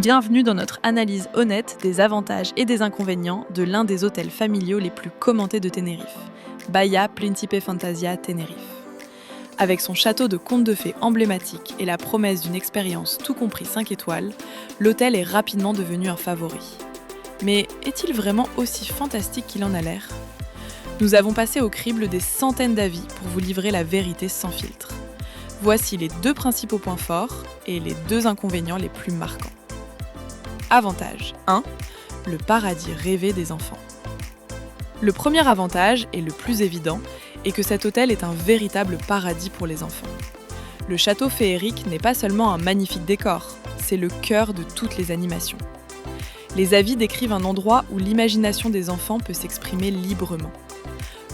Bienvenue dans notre analyse honnête des avantages et des inconvénients de l'un des hôtels familiaux les plus commentés de Tenerife, Bahia Príncipe Fantasia Tenerife. Avec son château de contes de fées emblématique et la promesse d'une expérience tout compris 5 étoiles, l'hôtel est rapidement devenu un favori. Mais est-il vraiment aussi fantastique qu'il en a l'air ? Nous avons passé au crible des centaines d'avis pour vous livrer la vérité sans filtre. Voici les 2 principaux points forts et les 2 inconvénients les plus marquants. Avantage 1. Le paradis rêvé des enfants. Le premier avantage, et le plus évident, est que cet hôtel est un véritable paradis pour les enfants. Le château féerique n'est pas seulement un magnifique décor, c'est le cœur de toutes les animations. Les avis décrivent un endroit où l'imagination des enfants peut s'exprimer librement.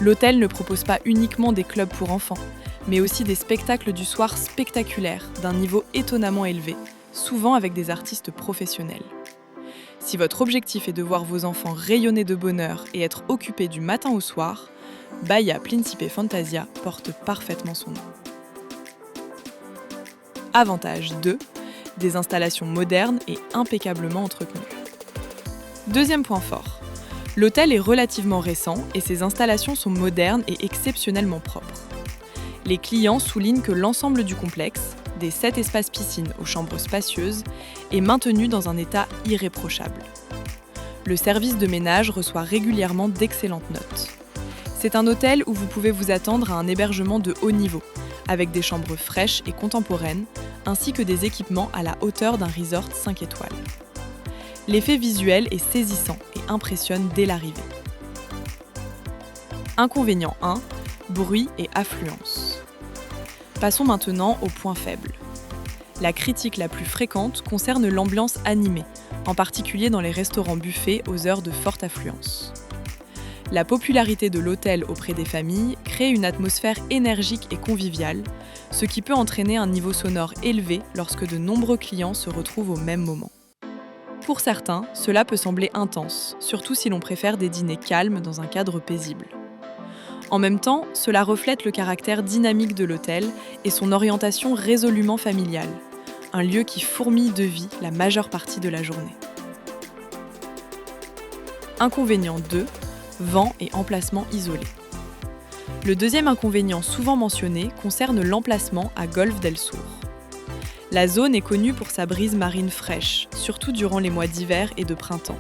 L'hôtel ne propose pas uniquement des clubs pour enfants, mais aussi des spectacles du soir spectaculaires, d'un niveau étonnamment élevé, souvent avec des artistes professionnels. Si votre objectif est de voir vos enfants rayonner de bonheur et être occupés du matin au soir, Bahia Príncipe Fantasia porte parfaitement son nom. Avantage 2. Des installations modernes et impeccablement entretenues. Deuxième point fort. L'hôtel est relativement récent et ses installations sont modernes et exceptionnellement propres. Les clients soulignent que l'ensemble du complexe, des 7 espaces piscines aux chambres spacieuses, est maintenu dans un état irréprochable. Le service de ménage reçoit régulièrement d'excellentes notes. C'est un hôtel où vous pouvez vous attendre à un hébergement de haut niveau, avec des chambres fraîches et contemporaines, ainsi que des équipements à la hauteur d'un resort 5 étoiles. L'effet visuel est saisissant et impressionne dès l'arrivée. Inconvénient 1. Bruit et affluence. Passons maintenant au point faible. La critique la plus fréquente concerne l'ambiance animée, en particulier dans les restaurants buffets aux heures de forte affluence. La popularité de l'hôtel auprès des familles crée une atmosphère énergique et conviviale, ce qui peut entraîner un niveau sonore élevé lorsque de nombreux clients se retrouvent au même moment. Pour certains, cela peut sembler intense, surtout si l'on préfère des dîners calmes dans un cadre paisible. En même temps, cela reflète le caractère dynamique de l'hôtel et son orientation résolument familiale, un lieu qui fourmille de vie la majeure partie de la journée. Inconvénient 2. Vent et emplacement isolé. Le deuxième inconvénient souvent mentionné concerne l'emplacement à Golf del Sur. La zone est connue pour sa brise marine fraîche, surtout durant les mois d'hiver et de printemps,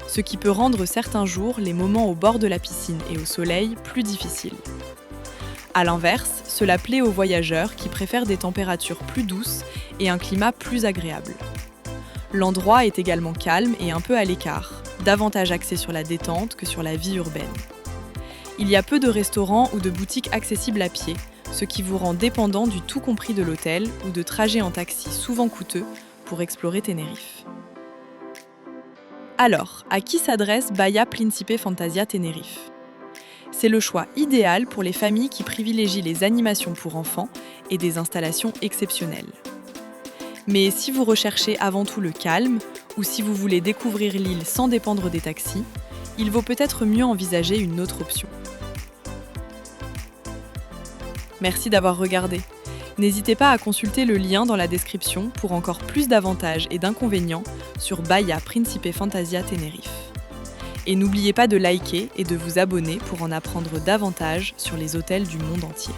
ce qui peut rendre certains jours les moments au bord de la piscine et au soleil plus difficiles. A l'inverse, cela plaît aux voyageurs qui préfèrent des températures plus douces et un climat plus agréable. L'endroit est également calme et un peu à l'écart, davantage axé sur la détente que sur la vie urbaine. Il y a peu de restaurants ou de boutiques accessibles à pied, ce qui vous rend dépendant du tout compris de l'hôtel ou de trajets en taxi souvent coûteux pour explorer Tenerife. Alors, à qui s'adresse Bahia Príncipe Fantasia Tenerife ? C'est le choix idéal pour les familles qui privilégient les animations pour enfants et des installations exceptionnelles. Mais si vous recherchez avant tout le calme, ou si vous voulez découvrir l'île sans dépendre des taxis, il vaut peut-être mieux envisager une autre option. Merci d'avoir regardé. N'hésitez pas à consulter le lien dans la description pour encore plus d'avantages et d'inconvénients sur Bahia Príncipe Fantasia Tenerife. Et n'oubliez pas de liker et de vous abonner pour en apprendre davantage sur les hôtels du monde entier.